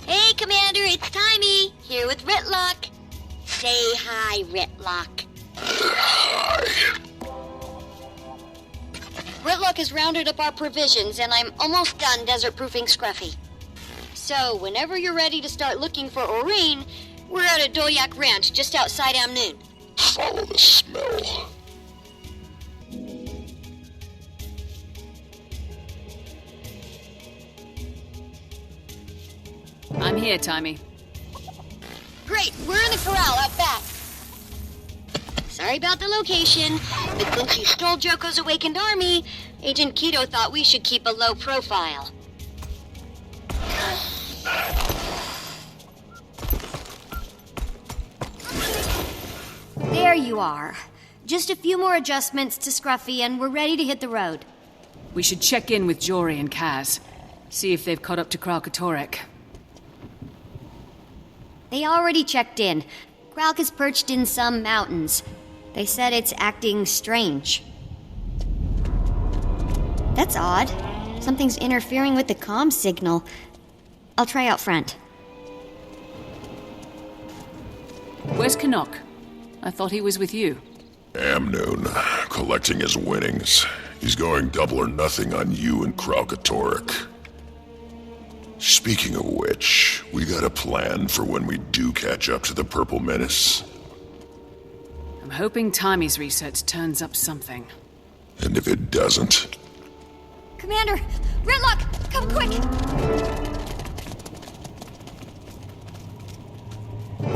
Hey, Commander, it's Timey, here with Ritlock. Say hi, Ritlock. Hi. Ritlock has rounded up our provisions, and I'm almost done desert-proofing Scruffy. So, whenever you're ready to start looking for Aurene, we're at a Doyak Ranch just outside Amnoon. Follow the smell. I'm here, Timey. Great, we're in the corral out back. Sorry about the location, but since you stole Joko's awakened army, Agent Keto thought we should keep a low profile. There you are. Just a few more adjustments to Scruffy and we're ready to hit the road. We should check in with Jory and Kaz. See if they've caught up to Kralkatorrik. They already checked in. Kralk is perched in some mountains. They said it's acting strange. That's odd. Something's interfering with the comm signal. I'll try out front. Where's Canuck? I thought he was with you. Amnoon, collecting his winnings. He's going double or nothing on you and Kralkatorrik. Speaking of which, we got a plan for when we do catch up to the Purple Menace. I'm hoping Timey's research turns up something. And if it doesn't... Commander! Ritlock! Come quick!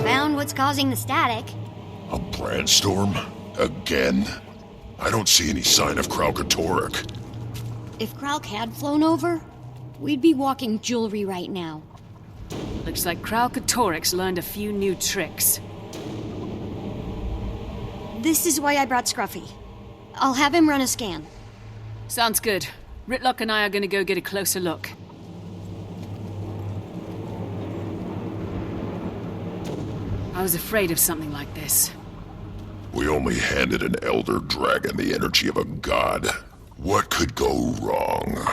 Found what's causing the static. A brandstorm? Again? I don't see any sign of Kralkatorrik. If Kralk had flown over, we'd be walking jewelry right now. Looks like Kralkatorrik's learned a few new tricks. This is why I brought Scruffy. I'll have him run a scan. Sounds good. Ritlock and I are gonna go get a closer look. I was afraid of something like this. We only handed an elder dragon the energy of a god. What could go wrong?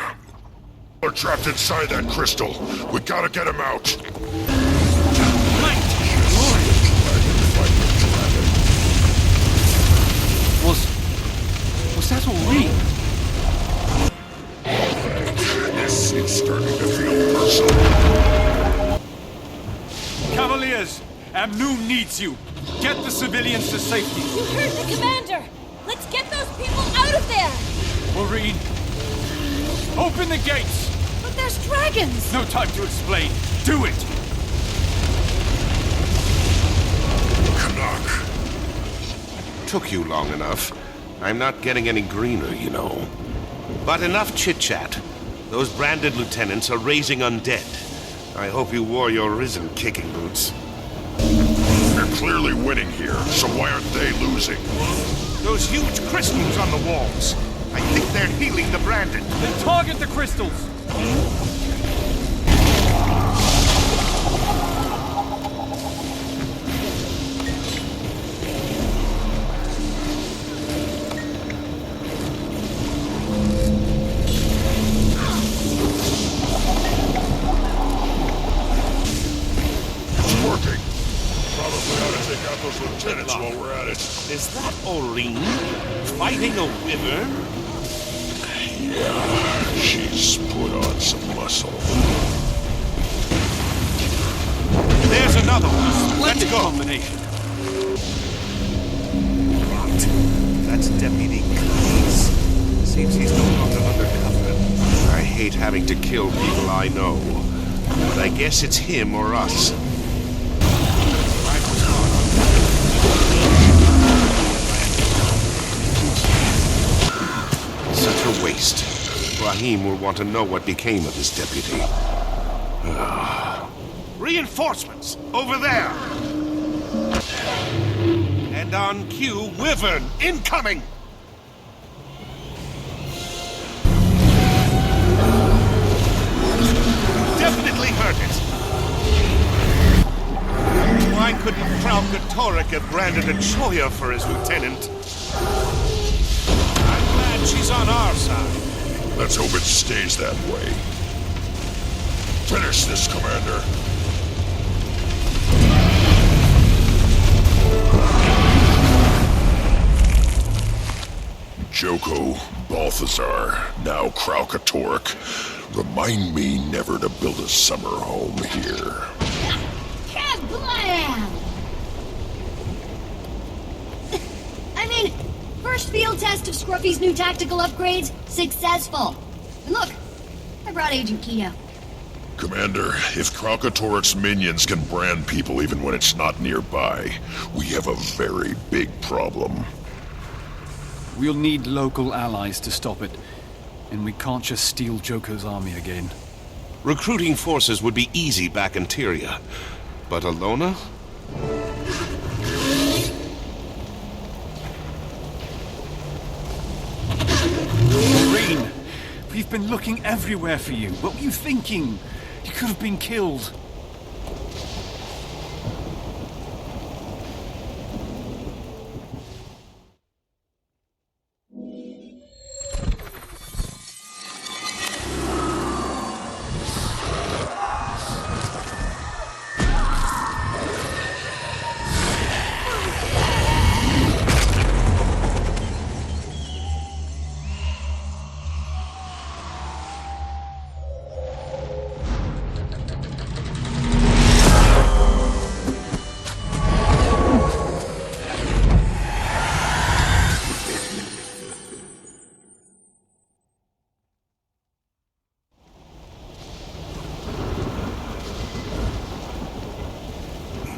We're trapped inside that crystal. We gotta get him out. Was that Aurene? This is starting to feel personal. Cavaliers, Amnoon needs you. Get the civilians to safety. You heard the commander! Let's get those people out of there! Aurene, open the gates! But there's dragons! No time to explain. Do it! Canuck. Took you long enough. I'm not getting any greener, you know. But enough chit-chat. Those branded lieutenants are raising undead. I hope you wore your risen kicking boots. They're clearly winning here, so why aren't they losing? Those huge crystals on the walls. I think they're healing the branded. Then target the crystals! It's working. Probably ought to take out those lieutenants while we're at it. Is that Aurene? Fighting a wyvern? Yeah, she's put on some muscle. There's another one. Let's go! Combination. Right. That's Deputy Cleese. Seems he's no longer undercover. I hate having to kill people I know. But I guess it's him or us. Such a waste. Rahim will want to know what became of his deputy. Reinforcements! Over there! And on cue, Wyvern, incoming! Definitely heard it! Why couldn't Kralkatorrik have branded a Choya for his lieutenant? I'm glad she's on our side. Let's hope it stays that way. Finish this, Commander. Joko, Balthazar, now Kralkatork. Remind me never to build a summer home here. Kablam! I mean, first field test of Scruffy's new tactical upgrades, successful. And look, I brought Agent Keto. Commander, if Kralkatork's minions can brand people even when it's not nearby, we have a very big problem. We'll need local allies to stop it. And we can't just steal Joko's army again. Recruiting forces would be easy back in Tyria. But Alona? Marine! We've been looking everywhere for you. What were you thinking? You could have been killed.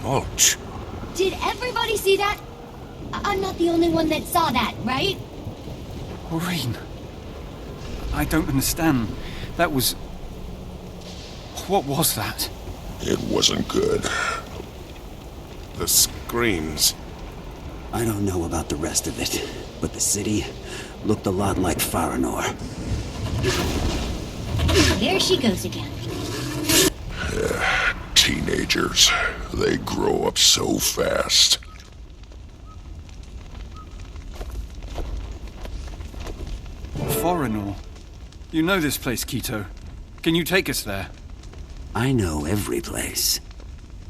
Mulch. Did everybody see that? I'm not the only one that saw that, right? Maureen. I don't understand. That was... What was that? It wasn't good. The screams. I don't know about the rest of it, but the city looked a lot like Faranor. There she goes again. Teenagers. They grow up so fast. Foreigner. You know this place, Keto. Can you take us there? I know every place.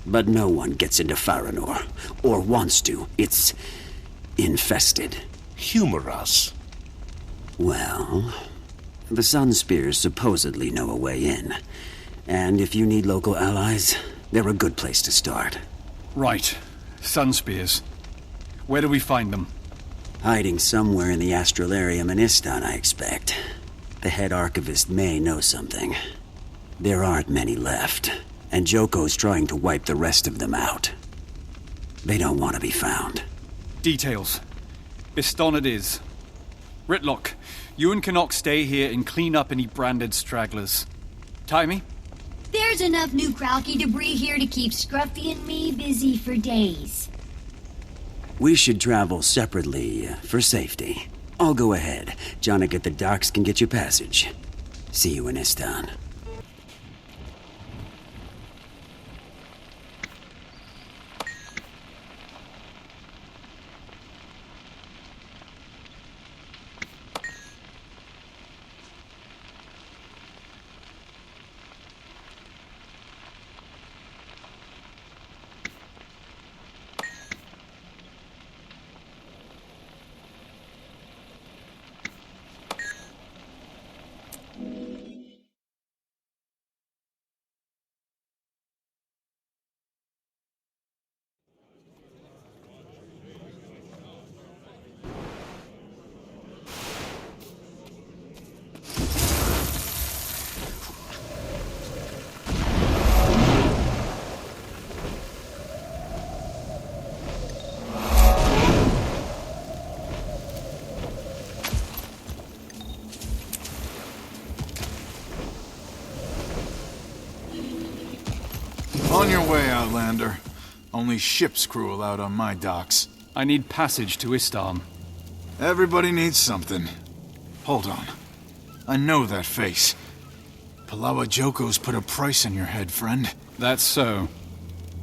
But no one gets into Faranor, or wants to. It's infested. Humor us. Well, the Sunspears supposedly know a way in. And if you need local allies, they're a good place to start. Right. Sunspears. Where do we find them? Hiding somewhere in the Astralarium in Istan, I expect. The head archivist may know something. There aren't many left, and Joko's trying to wipe the rest of them out. They don't want to be found. Details. Iston it is. Ritlock, you and Canuck stay here and clean up any branded stragglers. Timey? There's enough new Kralky debris here to keep Scruffy and me busy for days. We should travel separately for safety. I'll go ahead. Jonik at the docks can get you passage. See you in Istan. On your way, Outlander. Only ship's crew allowed on my docks. I need passage to Istan. Everybody needs something. Hold on. I know that face. Palawa Joko's put a price on your head, friend. That's so.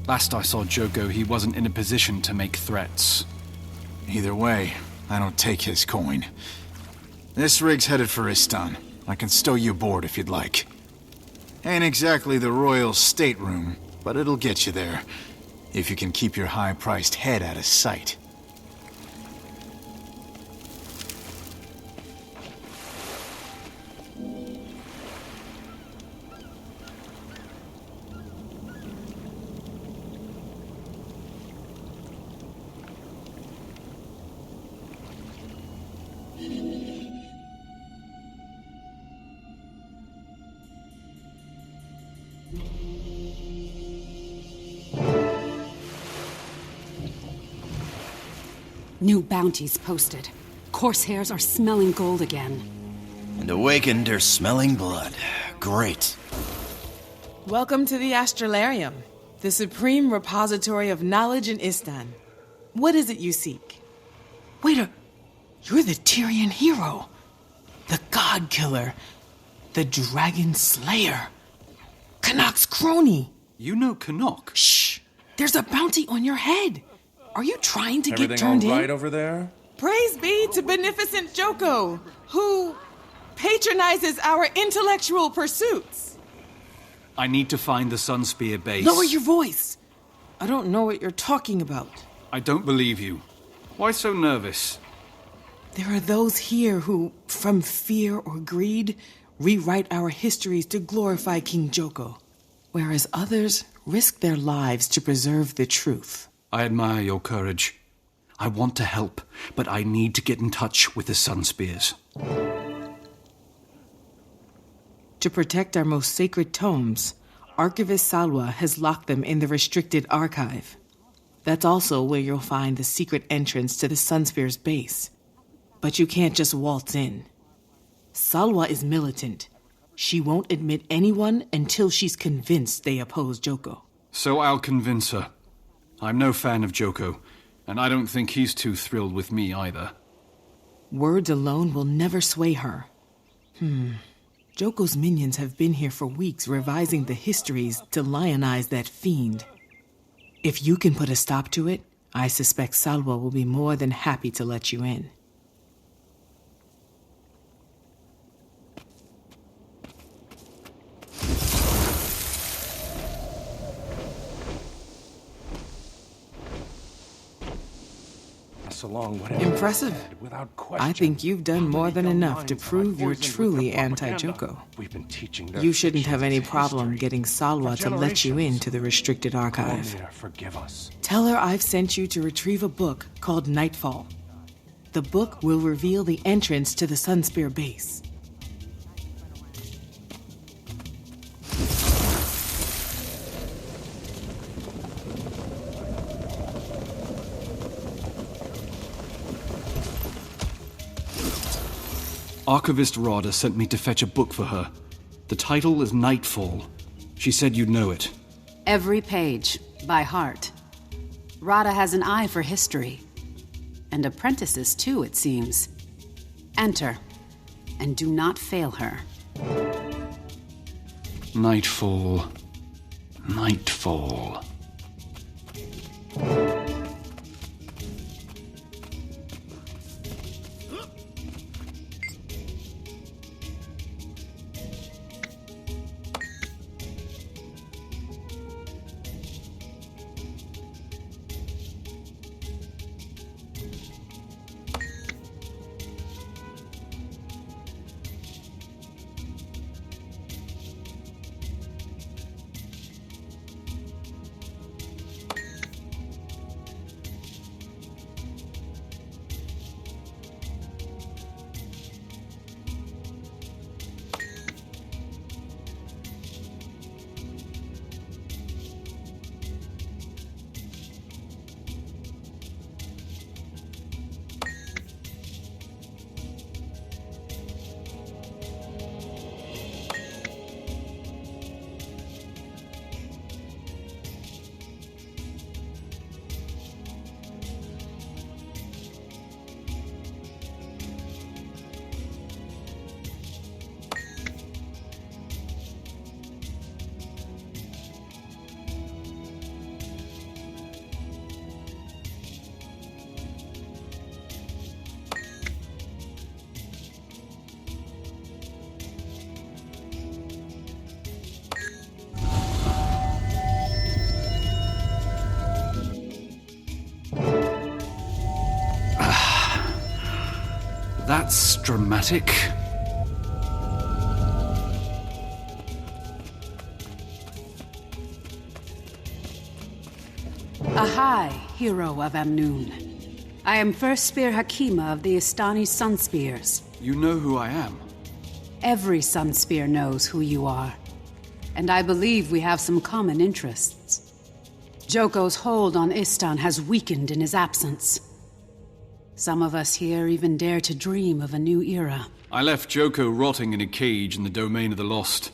Last I saw Joko, he wasn't in a position to make threats. Either way, I don't take his coin. This rig's headed for Istan. I can stow you aboard if you'd like. Ain't exactly the royal stateroom, but it'll get you there. If you can keep your high-priced head out of sight. New bounties posted. Corsairs are smelling gold again. And awakened are smelling blood. Great. Welcome to the Astralarium, the supreme repository of knowledge in Istan. What is it you seek? Wait you're the Tyrian hero. The God Killer. The Dragon Slayer. Canuck's crony. You know Canuck? Shh! There's a bounty on your head. Are you trying to get turned in? Everything all right over there? Praise be to beneficent Joko, who patronizes our intellectual pursuits. I need to find the Sunspear base. Lower your voice. I don't know what you're talking about. I don't believe you. Why so nervous? There are those here who, from fear or greed, rewrite our histories to glorify King Joko, whereas others risk their lives to preserve the truth. I admire your courage. I want to help, but I need to get in touch with the Sunspears. To protect our most sacred tomes, Archivist Salwa has locked them in the restricted archive. That's also where you'll find the secret entrance to the Sunspear's base. But you can't just waltz in. Salwa is militant. She won't admit anyone until she's convinced they oppose Joko. So I'll convince her. I'm no fan of Joko, and I don't think he's too thrilled with me either. Words alone will never sway her. Joko's minions have been here for weeks revising the histories to lionize that fiend. If you can put a stop to it, I suspect Salwa will be more than happy to let you in. Impressive. I think you've done more than enough to prove you're truly anti-Joko. You shouldn't have any problem getting Salwa to let you into the restricted archive. Tell her I've sent you to retrieve a book called Nightfall. The book will reveal the entrance to the Sunspear base. Archivist Rada sent me to fetch a book for her. The title is Nightfall. She said you'd know it. Every page, by heart. Rada has an eye for history. And apprentices, too, it seems. Enter, and do not fail her. Nightfall. Nightfall. That's dramatic. Ahai, hero of Amnoon. I am First Spear Hakima of the Istani Sunspears. You know who I am. Every Sunspear knows who you are. And I believe we have some common interests. Joko's hold on Istan has weakened in his absence. Some of us here even dare to dream of a new era. I left Joko rotting in a cage in the domain of the Lost.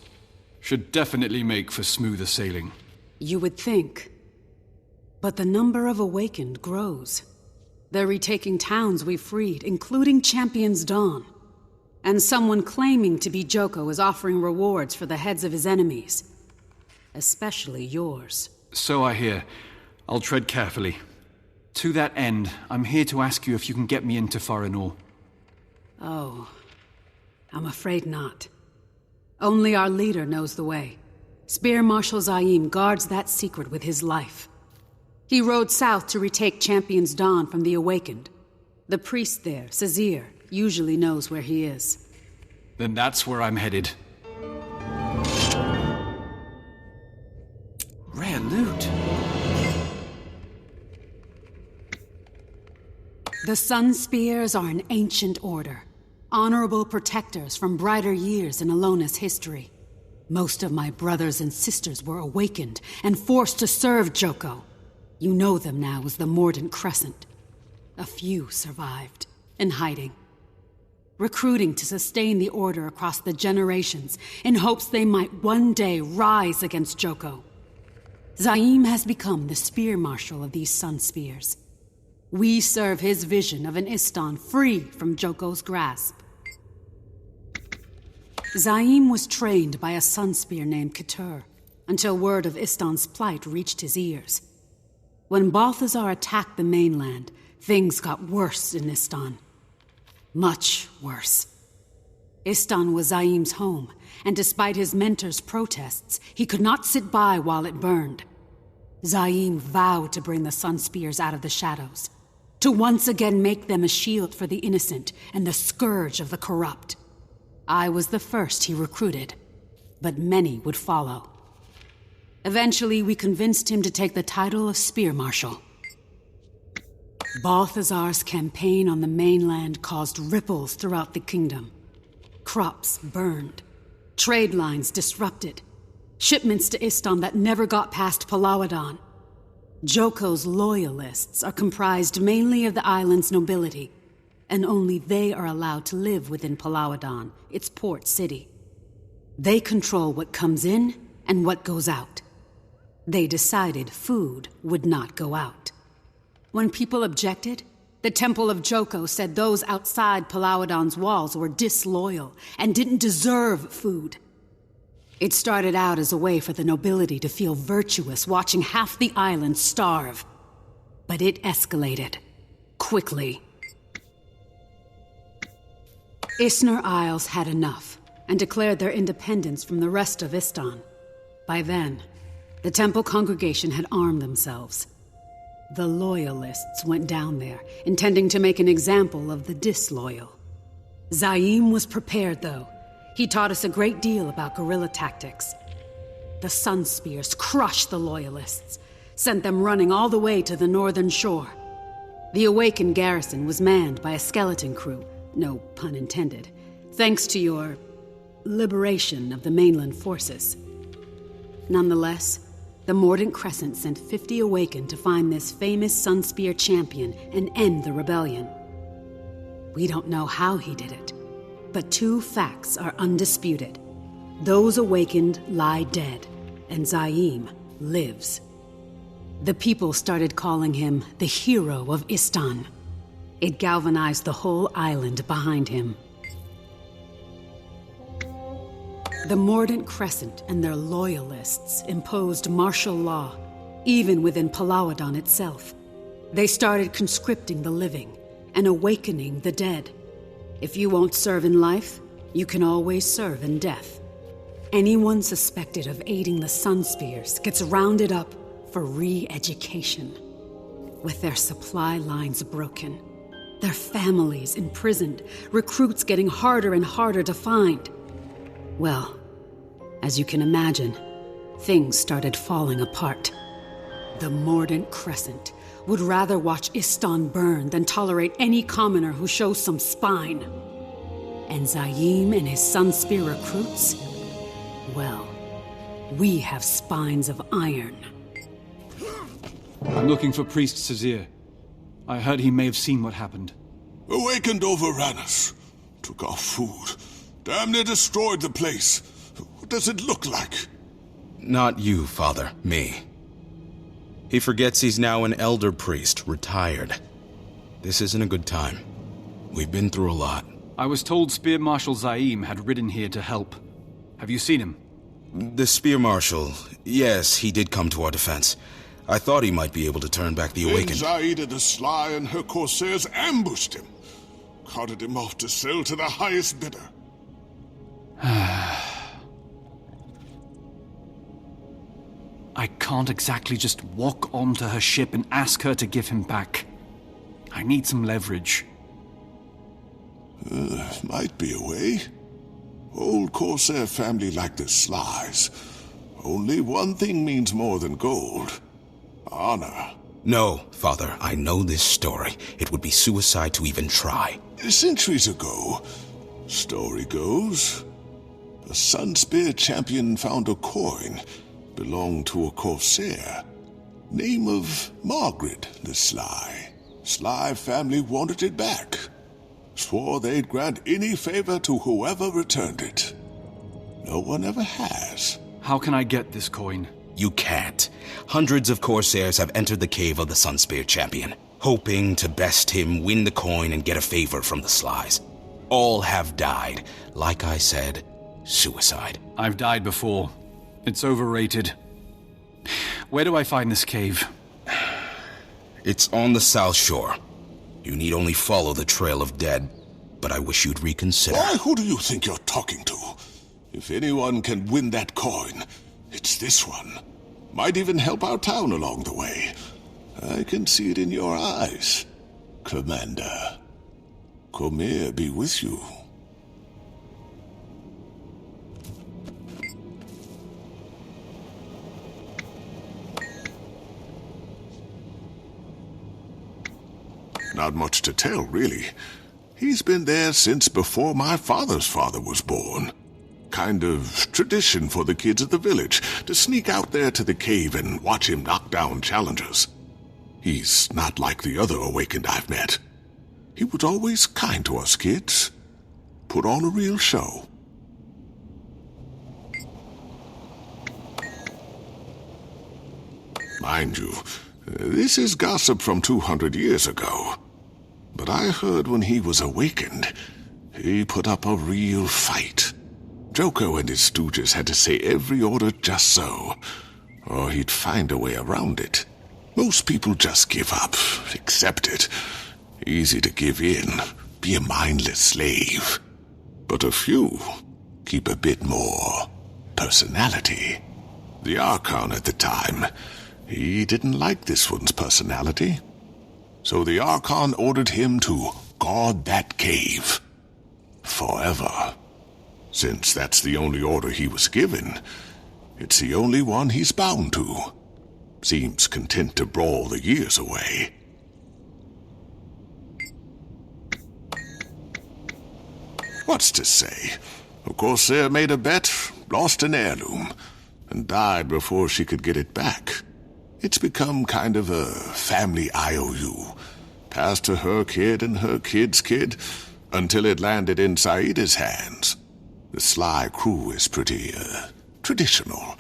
Should definitely make for smoother sailing. You would think. But the number of Awakened grows. They're retaking towns we freed, including Champion's Dawn. And someone claiming to be Joko is offering rewards for the heads of his enemies. Especially yours. So I hear. I'll tread carefully. To that end, I'm here to ask you if you can get me into Farinor. Oh, I'm afraid not. Only our leader knows the way. Spear Marshal Zaim guards that secret with his life. He rode south to retake Champion's Dawn from the Awakened. The priest there, Sazir, usually knows where he is. Then that's where I'm headed. Rare loot. The Sunspears are an ancient order. Honorable protectors from brighter years in Alona's history. Most of my brothers and sisters were awakened and forced to serve Joko. You know them now as the Mordant Crescent. A few survived, in hiding. Recruiting to sustain the order across the generations in hopes they might one day rise against Joko. Zaim has become the Spear Marshal of these Sunspears. We serve his vision of an Istan free from Joko's grasp. Zaim was trained by a Sunspear named Ketur, until word of Istan's plight reached his ears. When Balthazar attacked the mainland, things got worse in Istan. Much worse. Istan was Zaim's home, and despite his mentor's protests, he could not sit by while it burned. Zaim vowed to bring the Sunspears out of the shadows, to once again make them a shield for the innocent and the scourge of the corrupt. I was the first he recruited, but many would follow. Eventually, we convinced him to take the title of Spear Marshal. Balthazar's campaign on the mainland caused ripples throughout the kingdom. Crops burned, trade lines disrupted, shipments to Istan that never got past Palawadan. Joko's loyalists are comprised mainly of the island's nobility, and only they are allowed to live within Palawadan, its port city. They control what comes in and what goes out. They decided food would not go out. When people objected, the Temple of Joko said those outside Palawadan's walls were disloyal and didn't deserve food. It started out as a way for the nobility to feel virtuous watching half the island starve. But it escalated. Quickly. Isner Isles had enough and declared their independence from the rest of Istan. By then, the temple congregation had armed themselves. The loyalists went down there, intending to make an example of the disloyal. Zaim was prepared, though. He taught us a great deal about guerrilla tactics. The Sunspears crushed the loyalists, sent them running all the way to the northern shore. The awakened garrison was manned by a skeleton crew, no pun intended, thanks to your liberation of the mainland forces. Nonetheless, the Mordant Crescent sent 50 Awakened to find this famous Sunspear champion and end the rebellion. We don't know how he did it, but two facts are undisputed. Those Awakened lie dead, and Zaim lives. The people started calling him the hero of Istan. It galvanized the whole island behind him. The Mordant Crescent and their loyalists imposed martial law, even within Palawadan itself. They started conscripting the living and awakening the dead. If you won't serve in life, you can always serve in death. Anyone suspected of aiding the Sunspears gets rounded up for re-education. With their supply lines broken, Their families imprisoned, recruits getting harder and harder to find. Well, as you can imagine, things started falling apart. The Mordant Crescent would rather watch Istan burn than tolerate any commoner who shows some spine. And Zaim and his Sunspear recruits? Well, we have spines of iron. I'm looking for Priest Sazir. I heard he may have seen what happened. Awakened overran us. Took our food. Damn near destroyed the place. What does it look like? Not you, Father. Me. He forgets he's now an elder priest, retired. This isn't a good time. We've been through a lot. I was told Spear Marshal Zaim had ridden here to help. Have you seen him? The Spear Marshal, yes, he did come to our defense. I thought he might be able to turn back the Then Awakened. Zaida the Sly and her corsairs ambushed him. Carted him off to sell to the highest bidder. I can't exactly just walk onto her ship and ask her to give him back. I need some leverage. Might be a way. Old Corsair family like the Slies. Only one thing means more than gold. Honor. No, Father, I know this story. It would be suicide to even try. Centuries ago, story goes, a Sunspear champion found a coin. Belonged to a Corsair. Name of Margaret the Sly. Sly family wanted it back. Swore they'd grant any favor to whoever returned it. No one ever has. How can I get this coin? You can't. Hundreds of Corsairs have entered the cave of the Sunspear champion, hoping to best him, win the coin, and get a favor from the Slies. All have died. Like I said, suicide. I've died before. It's overrated. Where do I find this cave? It's on the south shore. You need only follow the trail of dead, but I wish you'd reconsider. Why, who do you think you're talking to? If anyone can win that coin, it's this one. Might even help our town along the way. I can see it in your eyes, Commander. Comer be with you. Not much to tell, really. He's been there since before my father's father was born. Kind of tradition for the kids of the village to sneak out there to the cave and watch him knock down challengers. He's not like the other Awakened I've met. He was always kind to us kids. Put on a real show. Mind you, this is gossip from 200 years ago. But I heard when he was awakened, he put up a real fight. Joko and his stooges had to say every order just so, or he'd find a way around it. Most people just give up, accept it. Easy to give in, be a mindless slave. But a few keep a bit more personality. The Archon at the time, he didn't like this one's personality. So the Archon ordered him to guard that cave. Forever. Since that's the only order he was given, it's the only one he's bound to. Seems content to brawl the years away. What's to say? Of course, Corsair made a bet, lost an heirloom, and died before she could get it back. It's become kind of a family IOU. Passed to her kid and her kid's kid, until it landed in Saida's hands. The Sly crew is pretty, traditional.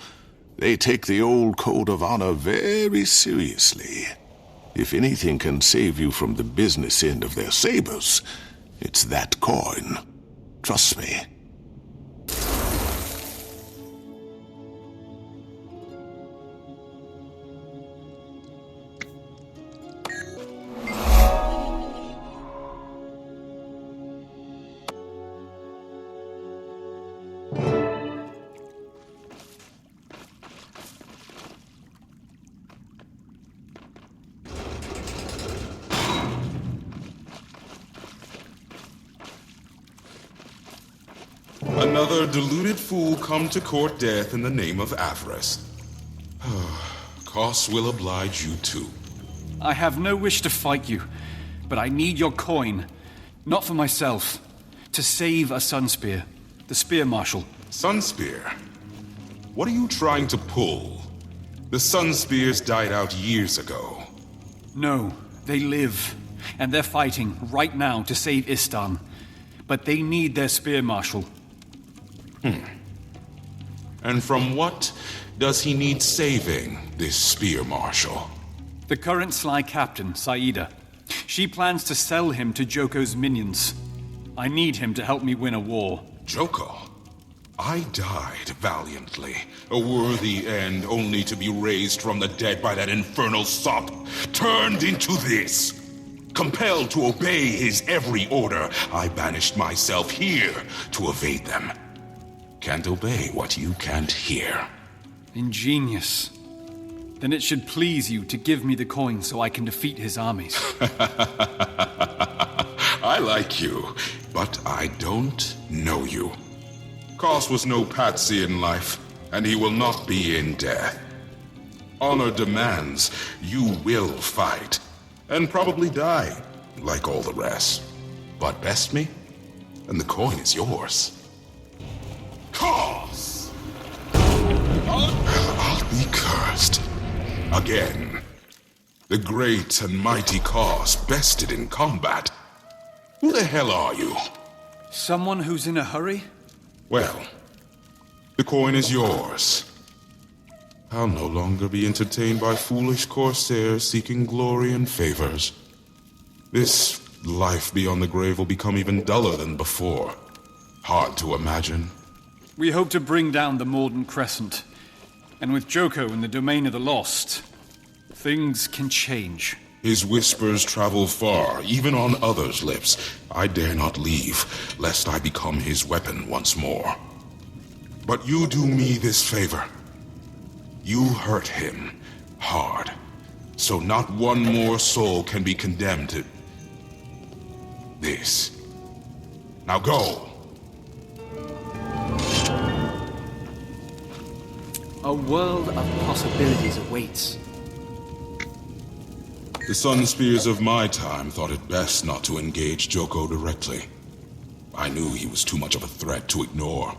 They take the old code of honor very seriously. If anything can save you from the business end of their sabers, it's that coin. Trust me. Another deluded fool come to court death in the name of avarice. Koss will oblige you too. I have no wish to fight you, but I need your coin. Not for myself. To save a Sunspear. The Spear Marshal. Sunspear? What are you trying to pull? The Sunspears died out years ago. No, they live. And they're fighting right now to save Istan. But they need their Spear Marshal. And from what does he need saving, this Spear Marshal? The current Sly Captain, Saida. She plans to sell him to Joko's minions. I need him to help me win a war. Joko? I died valiantly, a worthy end only to be raised from the dead by that infernal sop, turned into this. Compelled to obey his every order, I banished myself here to evade them. Can't obey what you can't hear. Ingenious. Then it should please you to give me the coin so I can defeat his armies. I like you, but I don't know you. Koss was no patsy in life, and he will not be in death. Honor demands you will fight, and probably die, like all the rest. But best me, and the coin is yours. Koss! I'll be cursed. Again. The great and mighty Koss, bested in combat. Who the hell are you? Someone who's in a hurry? Well, the coin is yours. I'll no longer be entertained by foolish corsairs seeking glory and favors. This life beyond the grave will become even duller than before. Hard to imagine. We hope to bring down the Morden Crescent. And with Joko in the domain of the lost, things can change. His whispers travel far, even on others' lips. I dare not leave, lest I become his weapon once more. But you do me this favor. You hurt him hard, so not one more soul can be condemned to this. Now go! A world of possibilities awaits. The Sunspears of my time thought it best not to engage Joko directly. I knew he was too much of a threat to ignore.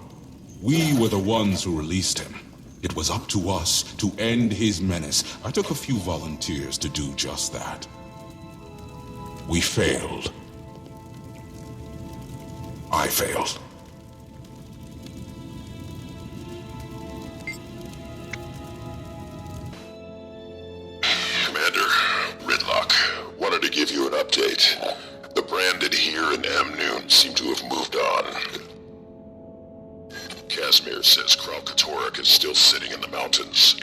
We were the ones who released him. It was up to us to end his menace. I took a few volunteers to do just that. We failed. I failed. Wanted to give you an update. The branded here in Amnoon seem to have moved on. Casimir says Kralkatorik is still sitting in the mountains.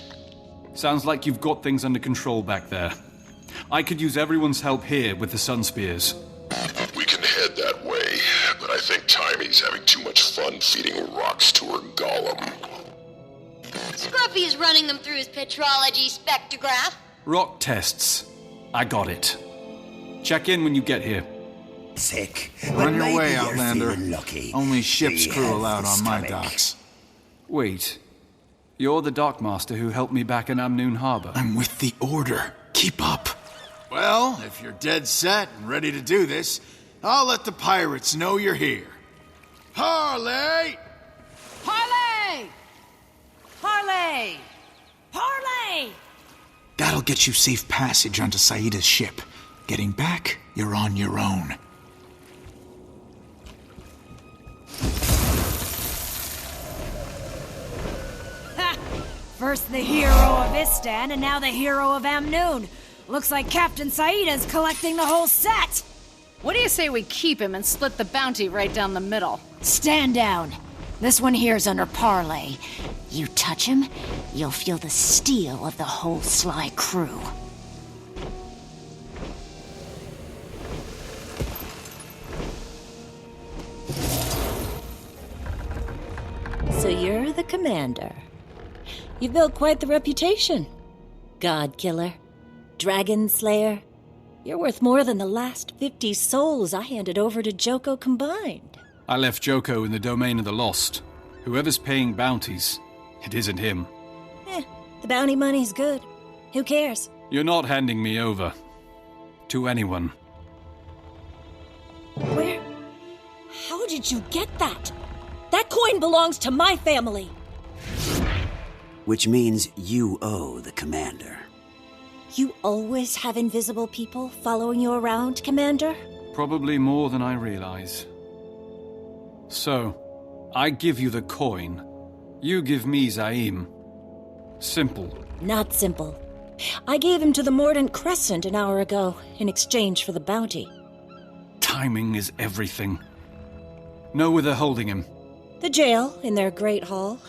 Sounds like you've got things under control back there. I could use everyone's help here with the Sunspears. We can head that way, but I think Timey's having too much fun feeding rocks to her golem. Scruffy is running them through his petrology spectrograph. Rock tests. I got it. Check in when you get here. Sick. On your way, Outlander. Only ship's crew allowed on my docks. Wait. You're the dockmaster who helped me back in Amnoon Harbor. I'm with the Order. Keep up. Well, if you're dead set and ready to do this, I'll let the pirates know you're here. Harley! Harley! Harley! Harley! That'll get you safe passage onto Saida's ship. Getting back, you're on your own. Ha! First the hero of Istan, and now the hero of Amnoon. Looks like Captain Saida's collecting the whole set! What do you say we keep him and split the bounty right down the middle? Stand down. This one here's under Parley. You touch him, you'll feel the steel of the whole Sly crew. So you're the commander. You built quite the reputation. God Killer, Dragon Slayer. You're worth more than the last 50 souls I handed over to Joko combined. I left Joko in the domain of the lost. Whoever's paying bounties, it isn't him. The bounty money's good. Who cares? You're not handing me over. To anyone. Where? How did you get that? That coin belongs to my family. Which means you owe the commander. You always have invisible people following you around, Commander? Probably more than I realize. So, I give you the coin. You give me Zaim. Simple. Not simple. I gave him to the Mordant Crescent an hour ago in exchange for the bounty. Timing is everything. Know where they're holding him. The jail in their great hall.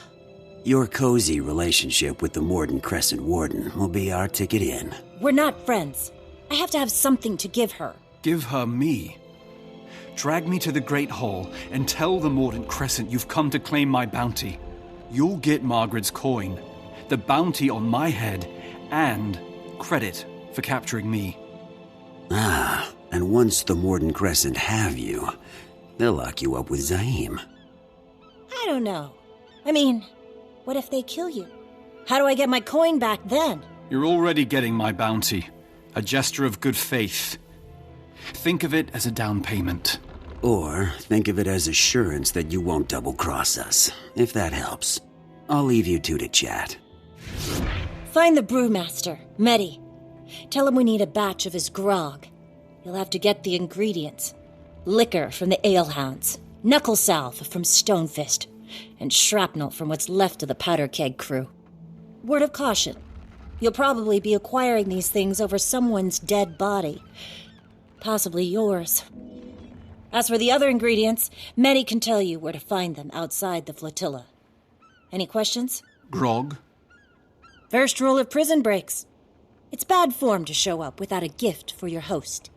Your cozy relationship with the Mordant Crescent Warden will be our ticket in. We're not friends. I have to have something to give her. Give her me. Drag me to the Great Hall and tell the Mordant Crescent you've come to claim my bounty. You'll get Margaret's coin, the bounty on my head, and credit for capturing me. Ah, and once the Mordant Crescent have you, they'll lock you up with Zaim. I don't know. I mean, what if they kill you? How do I get my coin back then? You're already getting my bounty. A gesture of good faith. Think of it as a down payment. Or think of it as assurance that you won't double-cross us, if that helps. I'll leave you two to chat. Find the brewmaster, Medi. Tell him we need a batch of his grog. You'll have to get the ingredients. Liquor from the alehounds, knuckle salve from Stonefist, and shrapnel from what's left of the powder keg crew. Word of caution. You'll probably be acquiring these things over someone's dead body. Possibly yours. As for the other ingredients, Medi can tell you where to find them outside the flotilla. Any questions? Grog? First rule of prison breaks. It's bad form to show up without a gift for your host.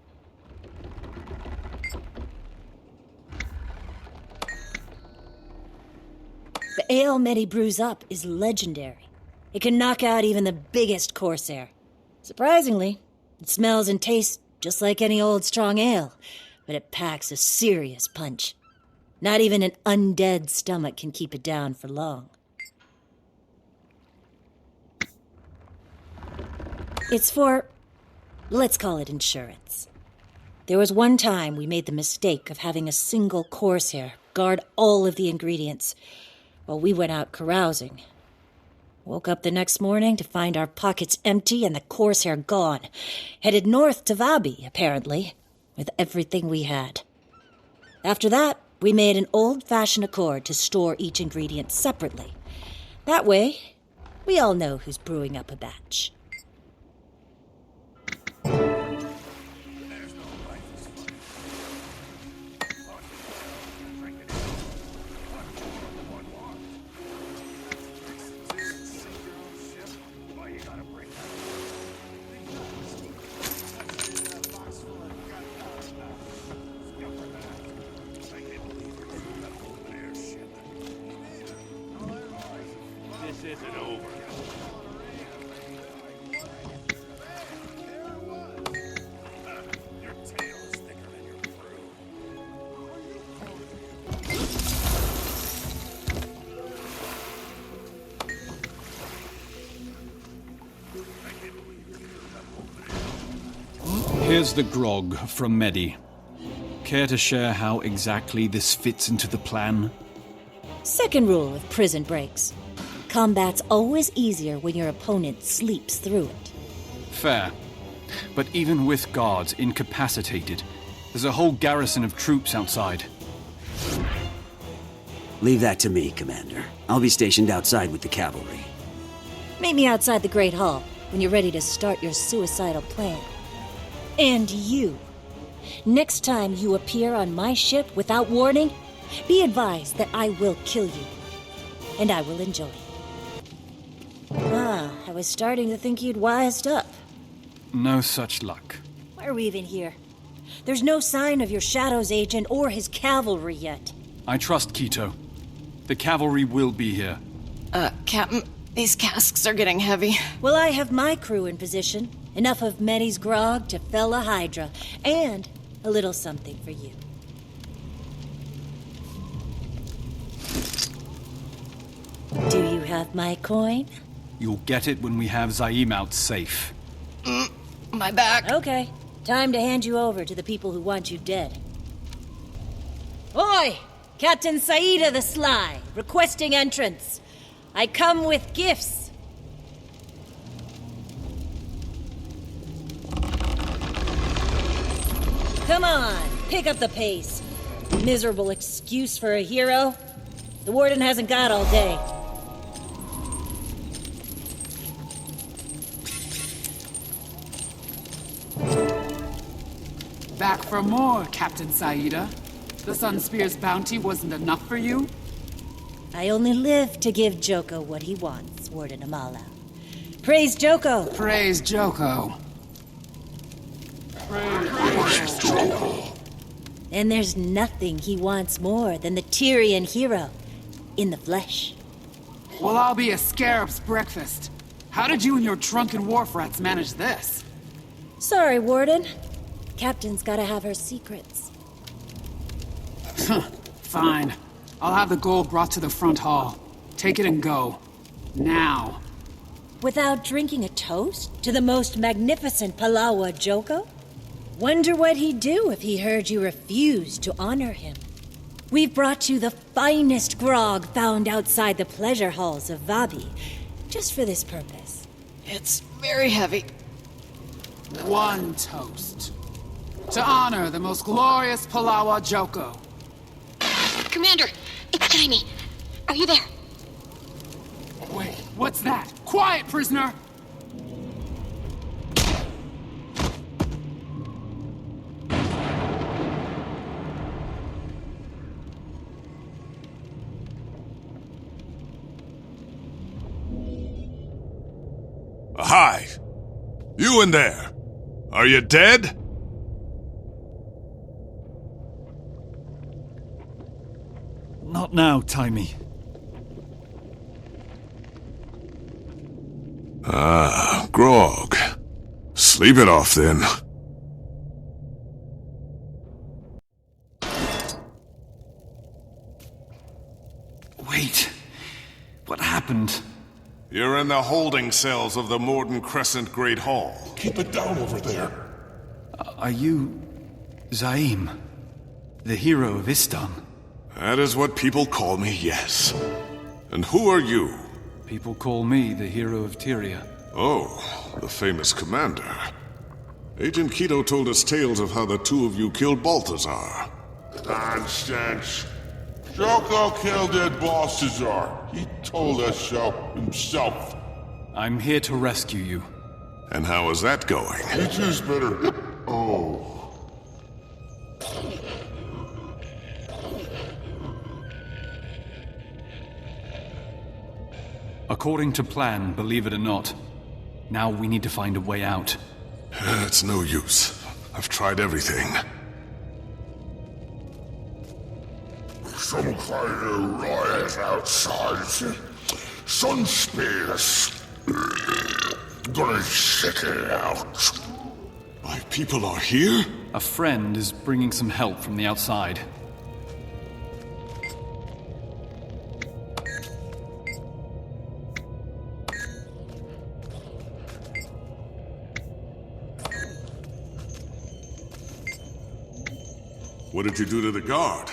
The ale Medi brews up is legendary. It can knock out even the biggest corsair. Surprisingly, it smells and tastes just like any old strong ale, but it packs a serious punch. Not even an undead stomach can keep it down for long. It's for, let's call it insurance. There was one time we made the mistake of having a single corsair guard all of the ingredients while we went out carousing. Woke up the next morning to find our pockets empty and the corsair gone. Headed north to Vabi, apparently, with everything we had. After that, we made an old-fashioned accord to store each ingredient separately. That way, we all know who's brewing up a batch. Here's the grog from Medi. Care to share how exactly this fits into the plan? Second rule of prison breaks. Combat's always easier when your opponent sleeps through it. Fair. But even with guards incapacitated, there's a whole garrison of troops outside. Leave that to me, Commander. I'll be stationed outside with the cavalry. Meet me outside the Great Hall when you're ready to start your suicidal plan. And you. Next time you appear on my ship without warning, be advised that I will kill you. And I will enjoy it. I was starting to think you'd wised up. No such luck. Why are we even here? There's no sign of your Shadows agent or his cavalry yet. I trust Quito. The cavalry will be here. Captain, these casks are getting heavy. Well, I have my crew in position. Enough of Medi's grog to fell a hydra. And a little something for you. Do you have my coin? You'll get it when we have Zaim out safe. My back. Okay. Time to hand you over to the people who want you dead. Oi! Captain Saida the Sly, requesting entrance. I come with gifts. Come on, pick up the pace. Miserable excuse for a hero. The Warden hasn't got all day. Back for more, Captain Saida. The Sunspear's bounty wasn't enough for you? I only live to give Joko what he wants, Warden Amala. Praise Joko! Praise Joko. Praise Joko. And there's nothing he wants more than the Tyrian hero in the flesh. Well, I'll be a scarab's breakfast. How did you and your drunken wharf rats manage this? Sorry, Warden. Captain's gotta have her secrets. Fine. I'll have the gold brought to the front hall. Take it and go. Now. Without drinking a toast to the most magnificent Palawa Joko? Wonder what he'd do if he heard you refuse to honor him. We've brought you the finest grog found outside the pleasure halls of Vabi, just for this purpose. It's very heavy. One toast. To honor the most glorious Palawa Joko. Commander, it's Taimi. Are you there? Wait, what's that? Quiet, prisoner! Hi! You in there! Are you dead? Not now, Taimi. Ah, grog. Sleep it off, then. Wait. What happened? You're in the holding cells of the Morden Crescent Great Hall. Keep it down over there. Are you... Zaim? The hero of Istan? That is what people call me, yes. And who are you? People call me the hero of Tyria. Oh, the famous commander. Agent Keto told us tales of how the two of you killed Balthazar. Nonsense. Joko killed Ed Balthazar. He told us so himself. I'm here to rescue you. And how is that going? It is better. Oh. According to plan, believe it or not. Now we need to find a way out. It's no use. I've tried everything. Some kind of riot outside. Sun spears. Gonna check it out. My people are here? A friend is bringing some help from the outside. What did you do to the guard?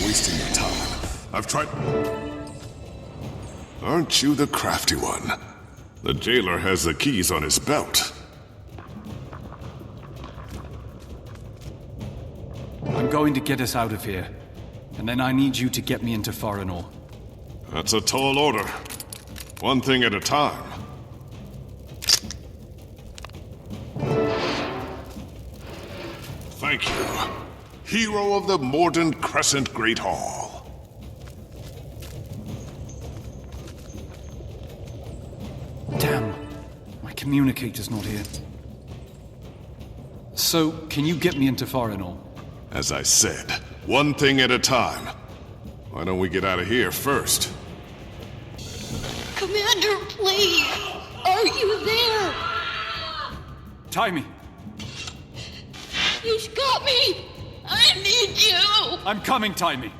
Wasting your time. I've tried... Aren't you the crafty one? The jailer has the keys on his belt. I'm going to get us out of here. And then I need you to get me into Farinor. That's a tall order. One thing at a time. Thank you. Hero of the Morden Crescent Great Hall. Damn. My communicator's not here. So, can you get me into Farinor? As I said, one thing at a time. Why don't we get out of here first? Commander, please! Are you there? Timmy! He's got me! I need you! I'm coming, Timmy!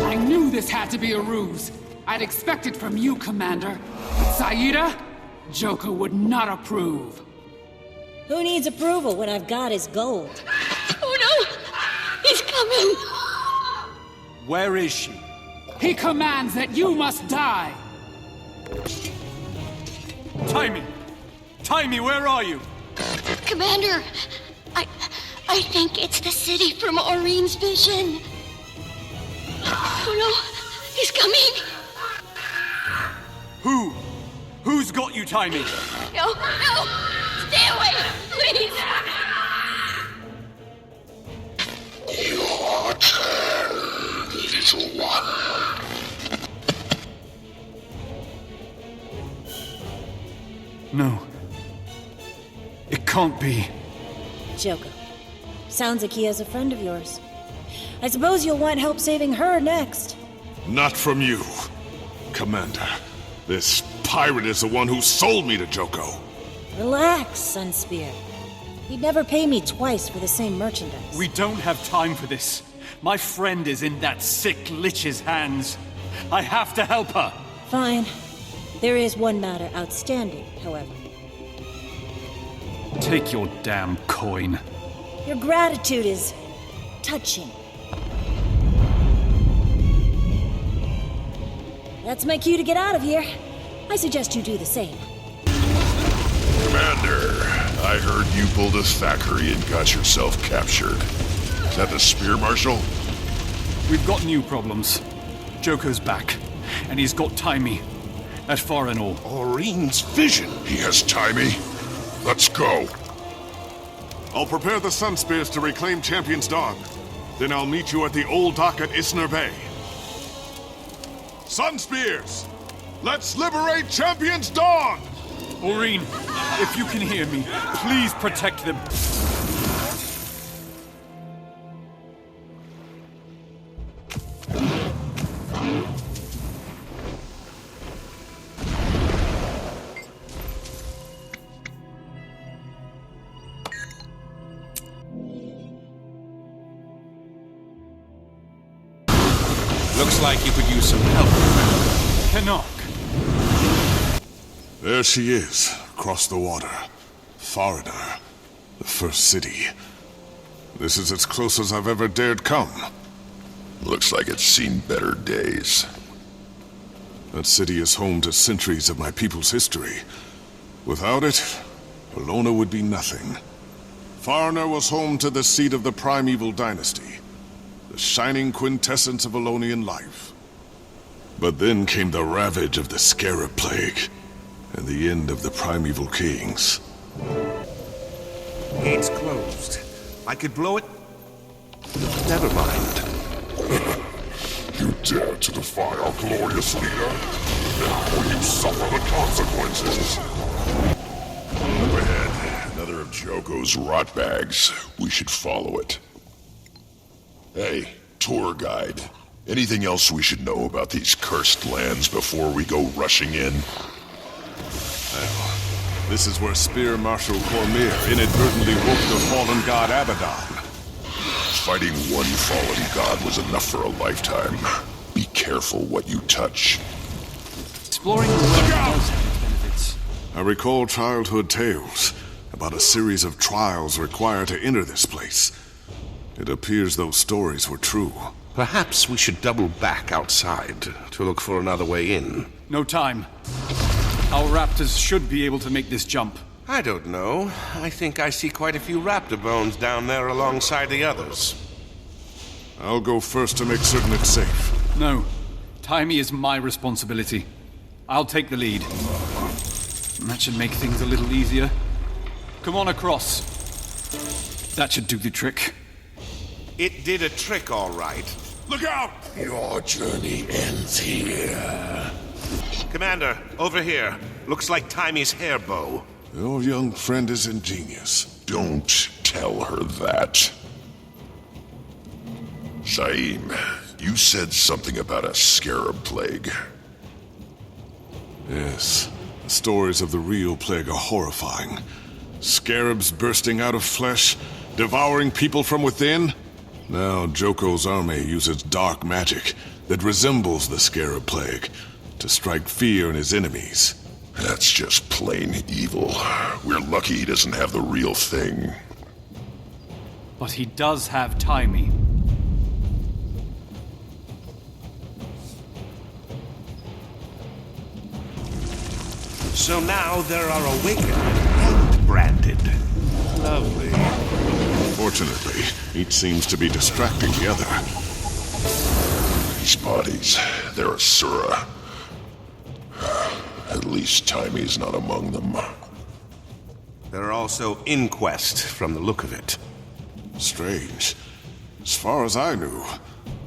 I knew this had to be a ruse. I'd expect it from you, Commander. But Saida? Joko would not approve. Who needs approval when I've got his gold? Oh no! He's coming! Where is she? He commands that you must die! Timmy! Timmy, where are you? Commander, I think it's the city from Aureen's vision. Oh no, he's coming! Who's got you, Timmy? No, stay away, please! Your turn, little one. No. It can't be. Joko. Sounds like he has a friend of yours. I suppose you'll want help saving her next. Not from you, Commander. This pirate is the one who sold me to Joko. Relax, Sunspear. He'd never pay me twice for the same merchandise. We don't have time for this. My friend is in that sick lich's hands. I have to help her. Fine. There is one matter outstanding, however. Take your damn coin. Your gratitude is touching. That's my cue to get out of here. I suggest you do the same. Commander, I heard you pulled a Thackeray and got yourself captured. Is that the Spear Marshal? We've got new problems. Joko's back, and he's got Timey. At Farinor. Aureen's vision. He has Timey. Let's go. I'll prepare the Sunspears to reclaim Champion's Dawn. Then I'll meet you at the old dock at Isner Bay. Sunspears! Let's liberate Champion's Dawn! Aureen, if you can hear me, please protect them. Looks like you could use some help. Canuck. There she is, across the water. Farinor, the first city. This is as close as I've ever dared come. Looks like it's seen better days. That city is home to centuries of my people's history. Without it, Elona would be nothing. Farinor was home to the seat of the primeval dynasty, the shining quintessence of Elonian life. But then came the ravage of the Scarab Plague, and the end of the primeval kings. Gate's closed. I could blow it. Never mind. You dare to defy our glorious leader? Then will you suffer the consequences? Go ahead. Another of Joko's rot bags. We should follow it. Hey, tour guide. Anything else we should know about these cursed lands before we go rushing in? Well, this is where Spear Marshal Cormyr inadvertently woke the fallen god Abaddon. Fighting one fallen god was enough for a lifetime. Be careful what you touch. Exploring the world does have its benefits. I recall childhood tales about a series of trials required to enter this place. It appears those stories were true. Perhaps we should double back outside to look for another way in. No time. Our raptors should be able to make this jump. I don't know. I think I see quite a few raptor bones down there alongside the others. I'll go first to make certain it's safe. No. Timey is my responsibility. I'll take the lead. That should make things a little easier. Come on across. That should do the trick. It did a trick, all right. Look out! Your journey ends here. Commander, over here. Looks like Timey's hair bow. Your young friend is ingenious. Don't tell her that. Zaim, you said something about a scarab plague. Yes, the stories of the real plague are horrifying. Scarabs bursting out of flesh, devouring people from within. Now Joko's army uses dark magic that resembles the scarab plague to strike fear in his enemies. That's just plain evil. We're lucky he doesn't have the real thing. But he does have Taimi. So now there are awakened and branded. Lovely. Fortunately, each seems to be distracting the other. These bodies, they're Asura. At least Taimi's not among them. There are also Inquest, from the look of it. Strange. As far as I knew,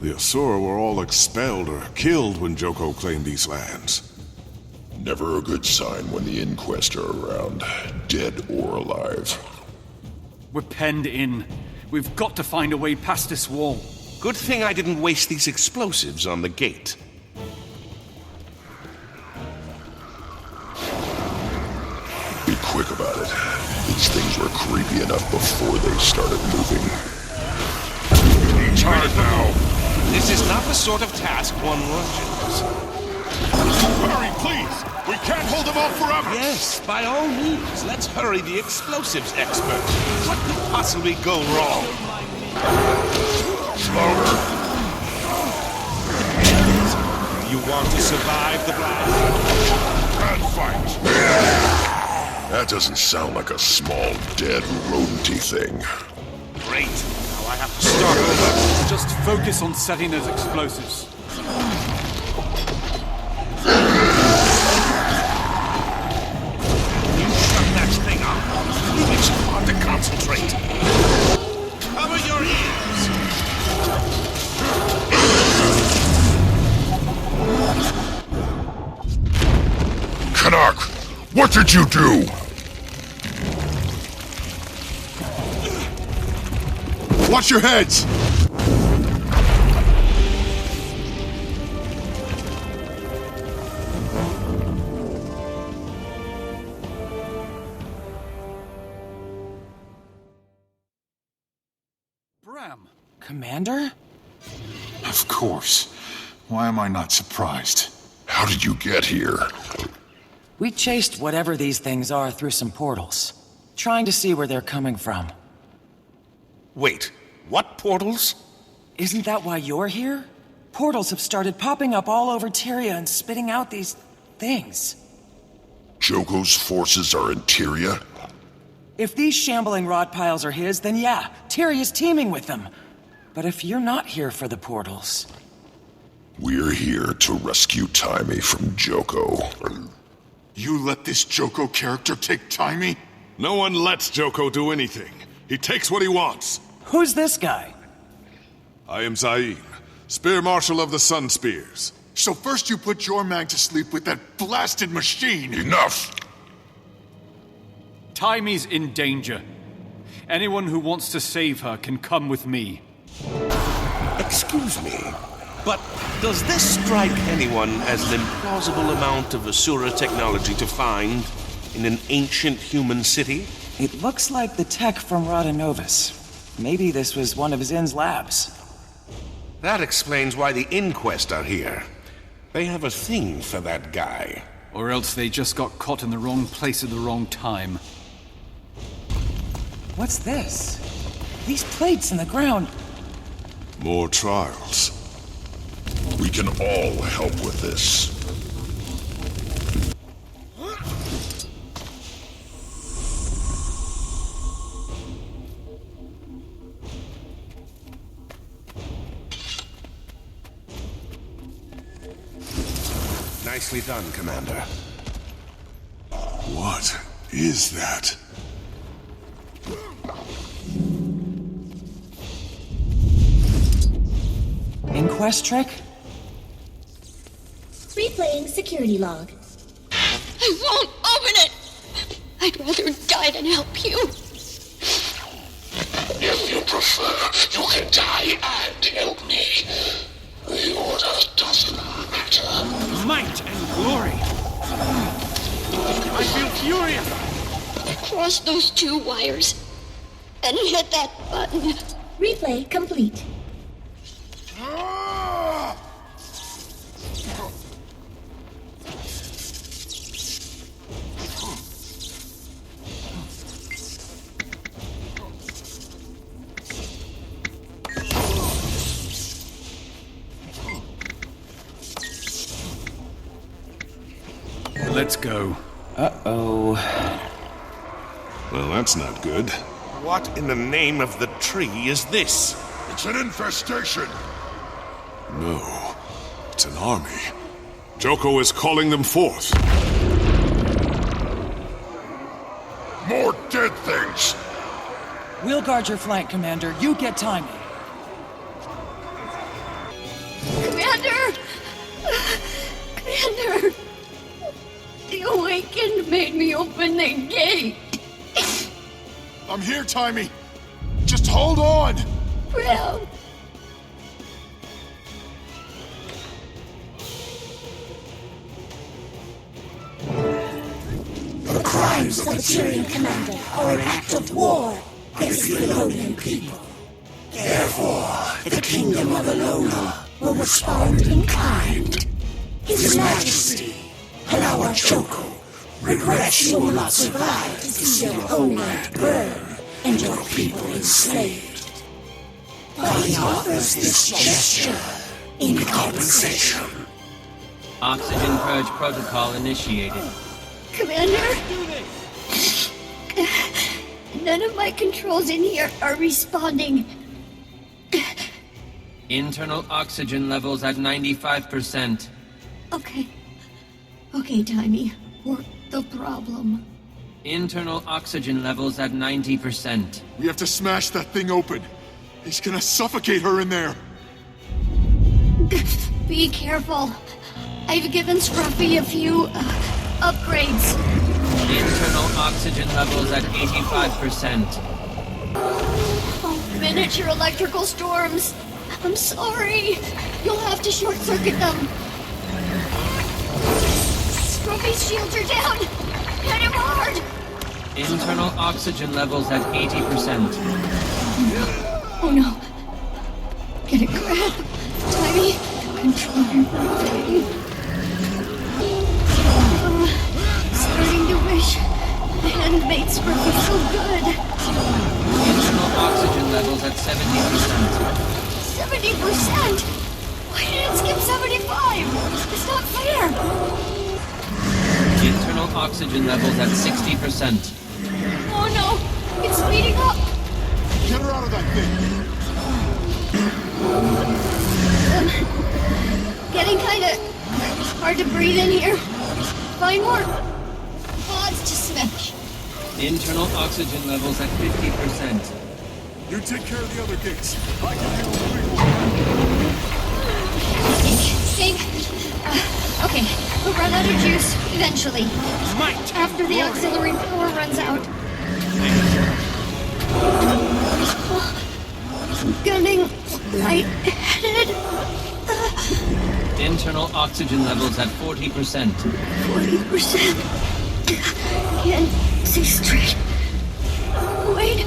the Asura were all expelled or killed when Joko claimed these lands. Never a good sign when the Inquest are around, dead or alive. We're penned in. We've got to find a way past this wall. Good thing I didn't waste these explosives on the gate. Be quick about it. These things were creepy enough before they started moving. Time now! This is not the sort of task one rushes. Hurry, please! We can't hold them off forever! Yes, by all means, let's hurry the explosives expert. What could possibly go wrong? Slower! You want to survive the blast? And fight! That doesn't sound like a small, dead, rodenty thing. Great. Now I have to start over. Just focus on setting those explosives. It's hard to concentrate. Cover your ears. Canuck! What did you do? Watch your heads! Bram! Commander? Of course. Why am I not surprised? How did you get here? We chased whatever these things are through some portals, trying to see where they're coming from. Wait, what portals? Isn't that why you're here? Portals have started popping up all over Tyria and spitting out these things. Joko's forces are in Tyria? If these shambling rod piles are his, then yeah, Tyria's teaming with them. But if you're not here for the portals... We're here to rescue Taimi from Joko. You let this Joko character take Taimi? No one lets Joko do anything. He takes what he wants. Who's this guy? I am Zaim, Spear Marshal of the Sun Spears. So first you put Jormag to sleep with that blasted machine. Enough! Taimi's in danger. Anyone who wants to save her can come with me. Excuse me, but does this strike anyone as an implausible amount of Asura technology to find in an ancient human city? It looks like the tech from Radanovis. Maybe this was one of Zin's labs. That explains why the Inquest are here. They have a thing for that guy. Or else they just got caught in the wrong place at the wrong time. What's this? These plates in the ground. More trials. We can all help with this. Nicely done, Commander. What is that? Inquest trick? Replaying security log. I won't open it! I'd rather die than help you. If you prefer, you can die and help me. The order doesn't matter. Might and glory! I feel furious! Cross those two wires and hit that button. Replay complete. Let's go. Uh-oh. Well, that's not good. What in the name of the tree is this? It's an infestation. No, it's an army. Joko is calling them forth. More dead things. We'll guard your flank, Commander. You get timing. Commander! Commander! The Awakened made me open the gate. I'm here, Timey. Just hold on. Brim! The crimes of the Tyrian commander are an act of war against the Elonian people. Therefore, the kingdom of Elona will respond in kind. His Majesty, and our Joko, regrets you will not survive to see your homeland burn and your people enslaved. But he offers this gesture in compensation. Oxygen purge protocol initiated. Commander? None of my controls in here are responding. Internal oxygen levels at 95%. Okay. Okay, Timey. What's the problem? Internal oxygen levels at 90%. We have to smash that thing open. He's gonna suffocate her in there. Be careful. I've given Scruffy a few upgrades. Internal oxygen levels at 85%. Oh, miniature electrical storms. I'm sorry. You'll have to short-circuit them. Scruffy's shields are down. Hit him hard. Internal oxygen levels at 80%. Oh no. Get a grab. Timey, control your breathing. Starting to wish I hadn't made Scruffy so good. Internal oxygen levels at 70%. 70%? Why did it skip 75? It's not fair. Internal oxygen levels at 60%. Oh no, it's speeding up. Get her out of that thing. Getting kinda hard to breathe in here. Find more pods to smash. Internal oxygen levels at 50%. You take care of the other gates. I can handle the big one. Stay. Okay, we'll run out of juice eventually. Might after the auxiliary power runs out. Gunning light-headed. Internal oxygen levels at 40%. 40%. Can't see straight. Wait,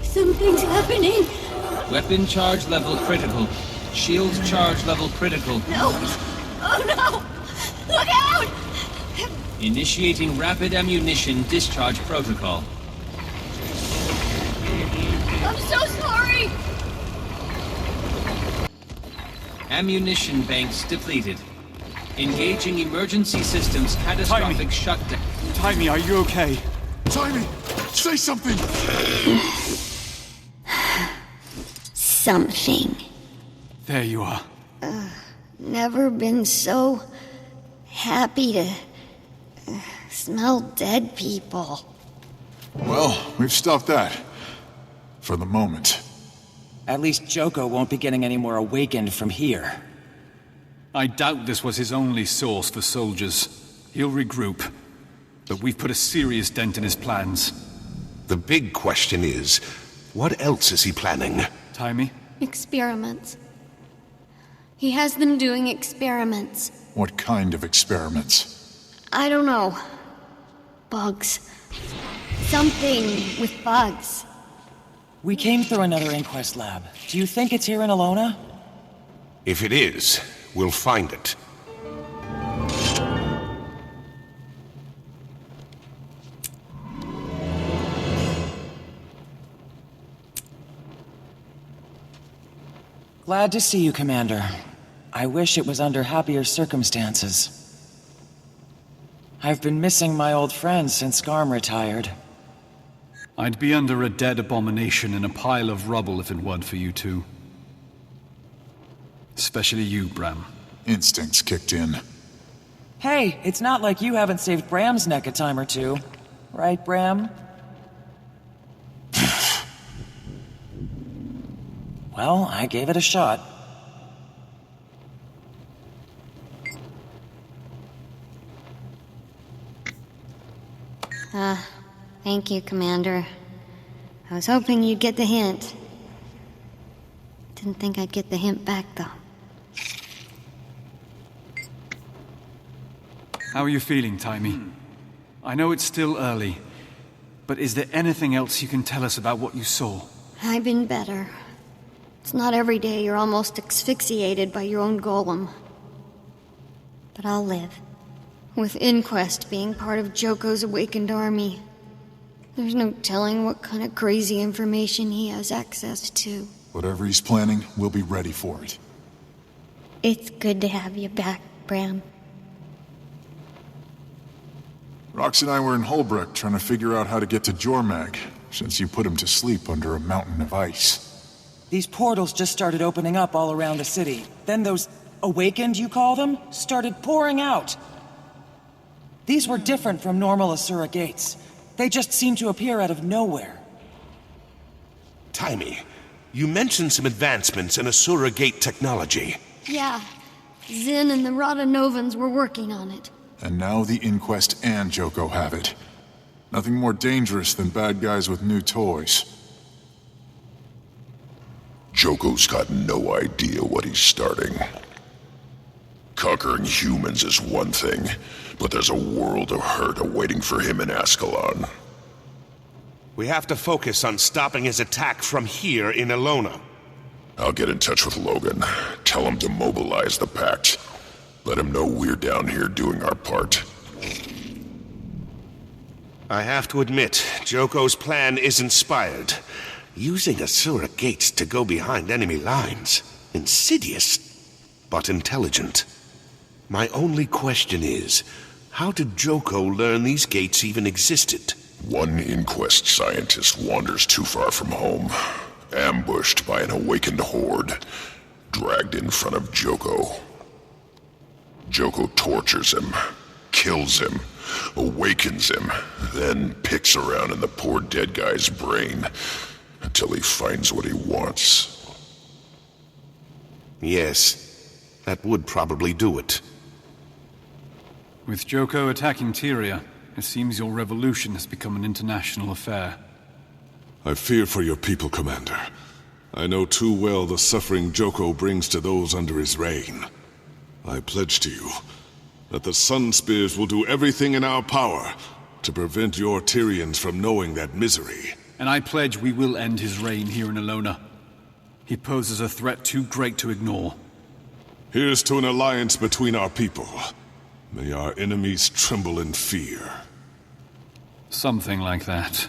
something's happening. Weapon charge level critical. Shield charge level critical. No. Oh no! Look out! Initiating rapid ammunition discharge protocol. I'm so sorry! Ammunition banks depleted. Engaging emergency systems catastrophic shutdown. Timey, are you okay? Timey, say something! Something. There you are. Never been so happy to smell dead people. Well, we've stopped that. For the moment. At least Joko won't be getting any more awakened from here. I doubt this was his only source for soldiers. He'll regroup. But we've put a serious dent in his plans. The big question is, What else is he planning? Timey? Experiments. He has them doing experiments. What kind of experiments? I don't know. Bugs. Something with bugs. We came through another inquest lab. Do you think it's here in Alona? If it is, we'll find it. Glad to see you, Commander. I wish it was under happier circumstances. I've been missing my old friends since Garm retired. I'd be under a dead abomination in a pile of rubble if it weren't for you two. Especially you, Bram. Instincts kicked in. Hey, it's not like you haven't saved Bram's neck a time or two. Right, Bram? Well, I gave it a shot. Thank you, Commander. I was hoping you'd get the hint. Didn't think I'd get the hint back, though. How are you feeling, Timey? I know it's still early, but is there anything else you can tell us about what you saw? I've been better. It's not every day you're almost asphyxiated by your own golem. But I'll live. With Inquest being part of Joko's awakened army, there's no telling what kind of crazy information he has access to. Whatever he's planning, we'll be ready for it. It's good to have you back, Bram. Rox and I were in Holbrook trying to figure out how to get to Jormag, since you put him to sleep under a mountain of ice. These portals just started opening up all around the city. Then those awakened, you call them, started pouring out. These were different from normal Asura gates. They just seemed to appear out of nowhere. Timey, you mentioned some advancements in Asura gate technology. Yeah, Zin and the Radanovans were working on it. And now the Inquest and Joko have it. Nothing more dangerous than bad guys with new toys. Joko's got no idea what he's starting. Conquering humans is one thing, but there's a world of hurt awaiting for him in Ascalon. We have to focus on stopping his attack from here in Alona. I'll get in touch with Logan. Tell him to mobilize the Pact. Let him know we're down here doing our part. I have to admit, Joko's plan is inspired. Using Asura gates to go behind enemy lines. Insidious, but intelligent. My only question is, how did Joko learn these gates even existed? One Inquest scientist wanders too far from home, ambushed by an awakened horde, dragged in front of Joko. Joko tortures him, kills him, awakens him, then picks around in the poor dead guy's brain until he finds what he wants. Yes, that would probably do it. With Joko attacking Tyria, it seems your revolution has become an international affair. I fear for your people, Commander. I know too well the suffering Joko brings to those under his reign. I pledge to you that the Sun Spears will do everything in our power to prevent your Tyrians from knowing that misery. And I pledge we will end his reign here in Alona. He poses a threat too great to ignore. Here's to an alliance between our people. May our enemies tremble in fear. Something like that.